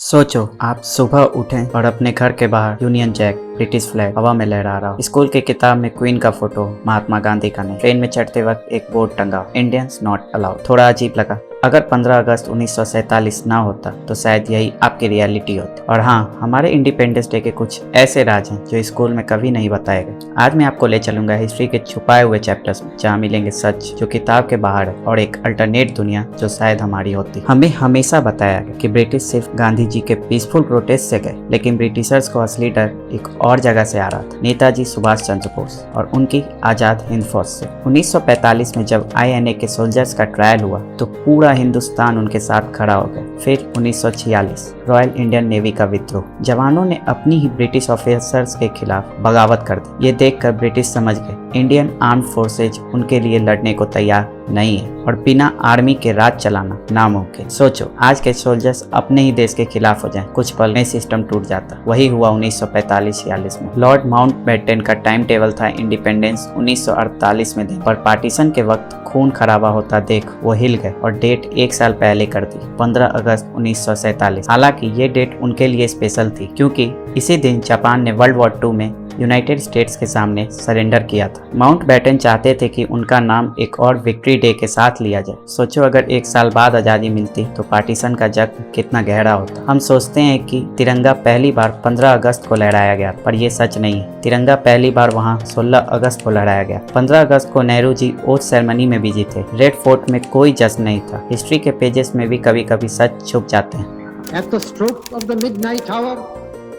सोचो आप सुबह उठें और अपने घर के बाहर यूनियन जैक ब्रिटिश फ्लैग हवा में लहरा रहा हो। स्कूल की किताब में क्वीन का फोटो, महात्मा गांधी का नहीं। ट्रेन में चढ़ते वक्त एक बोर्ड टंगा, इंडियंस नॉट अलाउड। थोड़ा अजीब लगा। अगर 15 अगस्त 1947 ना होता तो शायद यही आपकी रियलिटी होती। और हाँ, हमारे इंडिपेंडेंस डे के कुछ ऐसे राज हैं जो स्कूल में कभी नहीं बताए गए। आज मैं आपको ले चलूंगा हिस्ट्री के छुपाए हुए चैप्टर्स में, जहाँ मिलेंगे सच जो किताब के बाहर है और एक अल्टरनेट दुनिया जो शायद हमारी होती। हमें हमेशा बताया गया कि ब्रिटिश सिर्फ गांधी जी के पीसफुल प्रोटेस्ट से गए, लेकिन ब्रिटिशर्स को असली डर एक और जगह से आ रहा था, नेताजी सुभाष चंद्र बोस और उनकी आजाद हिंद फौज से। 1945 में जब INA के सोल्जर्स का ट्रायल हुआ तो पूरा हिंदुस्तान उनके साथ खड़ा हो गया। फिर 1946 रॉयल इंडियन नेवी का विद्रोह, जवानों ने अपनी ही ब्रिटिश ऑफिसर्स के खिलाफ बगावत कर दी। ये देखकर ब्रिटिश समझ गए इंडियन आर्म्ड फोर्सेज उनके लिए लड़ने को तैयार नहीं है और बिना आर्मी के राज चलाना नामुमकिन। सोचो आज के सोल्जर्स अपने ही देश के खिलाफ हो जाएं, कुछ पल में सिस्टम टूट जाता। वही हुआ 1945-46 में। लॉर्ड माउंटबेटन का टाइम टेबल था इंडिपेंडेंस 1948 में दें, पर पार्टीशन के वक्त खून खराबा होता देख वो हिल गए और डेट एक साल पहले कर दी, 15 अगस्त 1947। हालांकि ये डेट उनके लिए स्पेशल थी क्योंकि इसी दिन जापान ने वर्ल्ड वॉर 2 में यूनाइटेड स्टेट्स के सामने सरेंडर किया था। माउंटबेटन चाहते थे कि उनका नाम एक और विक्ट्री डे के साथ लिया जाए। सोचो अगर एक साल बाद आज़ादी मिलती तो पार्टीशन का जख्म कितना गहरा होता। हम सोचते हैं कि तिरंगा पहली बार 15 अगस्त को लहराया गया, पर यह सच नहीं है। तिरंगा पहली बार वहाँ 16 अगस्त को लहराया गया। 15 अगस्त को नेहरू जी ओथ सेरेमनी में बिजी थे। रेड फोर्ट में कोई जश्न नहीं था। हिस्ट्री के पेजेस में भी कभी कभी सच छुप जाते हैं। At the stroke of the midnight hour,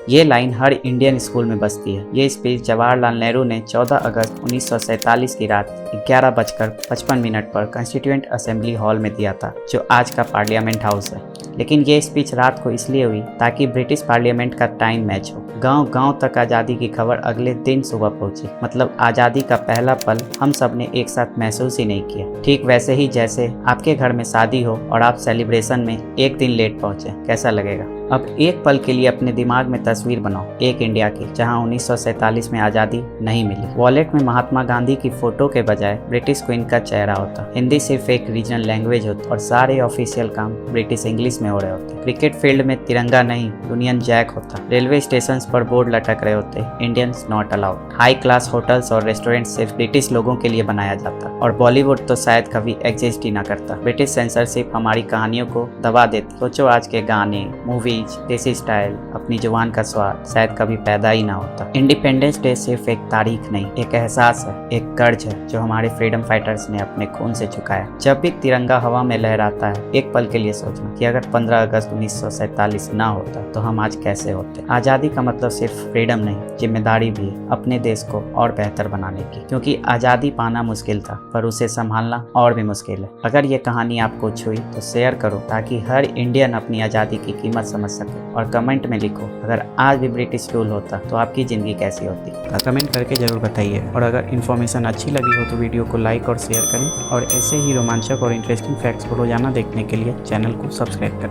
ये लाइन हर इंडियन स्कूल में बजती है। ये स्पीच जवाहरलाल नेहरू ने 14 अगस्त 1947 की रात 11:55 पर कॉन्स्टिट्यूएंट असेंबली हॉल में दिया था, जो आज का पार्लियामेंट हाउस है। लेकिन ये स्पीच रात को इसलिए हुई ताकि ब्रिटिश पार्लियामेंट का टाइम मैच हो। गांव-गांव तक आज़ादी की खबर अगले दिन सुबह पहुंची। मतलब आज़ादी का पहला पल हम सब ने एक साथ महसूस ही नहीं किया। ठीक वैसे ही जैसे आपके घर में शादी हो और आप सेलिब्रेशन में एक दिन लेट पहुंचे, कैसा लगेगा? अब एक पल के लिए अपने दिमाग में तस्वीर बनाओ एक इंडिया की जहां 1947 में आज़ादी नहीं मिली। वॉलेट में महात्मा गांधी की फोटो के बजाय ब्रिटिश क्वीन का चेहरा होता, हिंदी सिर्फ एक रीजनल लैंग्वेज होती और सारे ऑफिशियल काम ब्रिटिश इंग्लिश में हो रहे होते। क्रिकेट फील्ड में तिरंगा नहीं यूनियन जैक होता। रेलवे स्टेशन पर बोर्ड लटक रहे होते, Indians not allowed. High class hotels और रेस्टोरेंट सिर्फ ब्रिटिश लोगों के लिए बनाया जाता और बॉलीवुड तो शायद कभी एग्जिस्ट ही ना करता। ब्रिटिश सेंसरशिप हमारी कहानियों को दबा देती। सोचो आज के गाने, मूवी, देसी स्टाइल, अपनी जुबान का स्वाद शायद कभी पैदा ही ना होता। इंडिपेंडेंस डे सिर्फ एक तारीख नहीं, एक एहसास है, एक कर्ज है जो हमारे फ्रीडम फाइटर्स ने अपने खून से चुकाया। जब भी तिरंगा हवा में लहराता है, एक पल के लिए सोचना कि अगर 15 अगस्त 1947 ना होता तो हम आज कैसे होते। आज़ादी का मतलब सिर्फ फ्रीडम नहीं, जिम्मेदारी भी है अपने देश को और बेहतर बनाने की, क्योंकि आज़ादी पाना मुश्किल था पर उसे संभालना और भी मुश्किल है। अगर ये कहानी आपको छुई तो शेयर करो ताकि हर इंडियन अपनी आज़ादी की कीमत समझ सके। और कमेंट में लिखो अगर आज भी ब्रिटिश रूल होता तो आपकी ज़िंदगी कैसी होती। कमेंट करके ज़रूर बताइए। और अगर इन्फॉर्मेशन अच्छी लगी हो तो वीडियो को लाइक और शेयर करें और ऐसे ही रोमांचक और इंटरेस्टिंग फैक्ट्स को रोजाना देखने के लिए चैनल को सब्सक्राइब करें।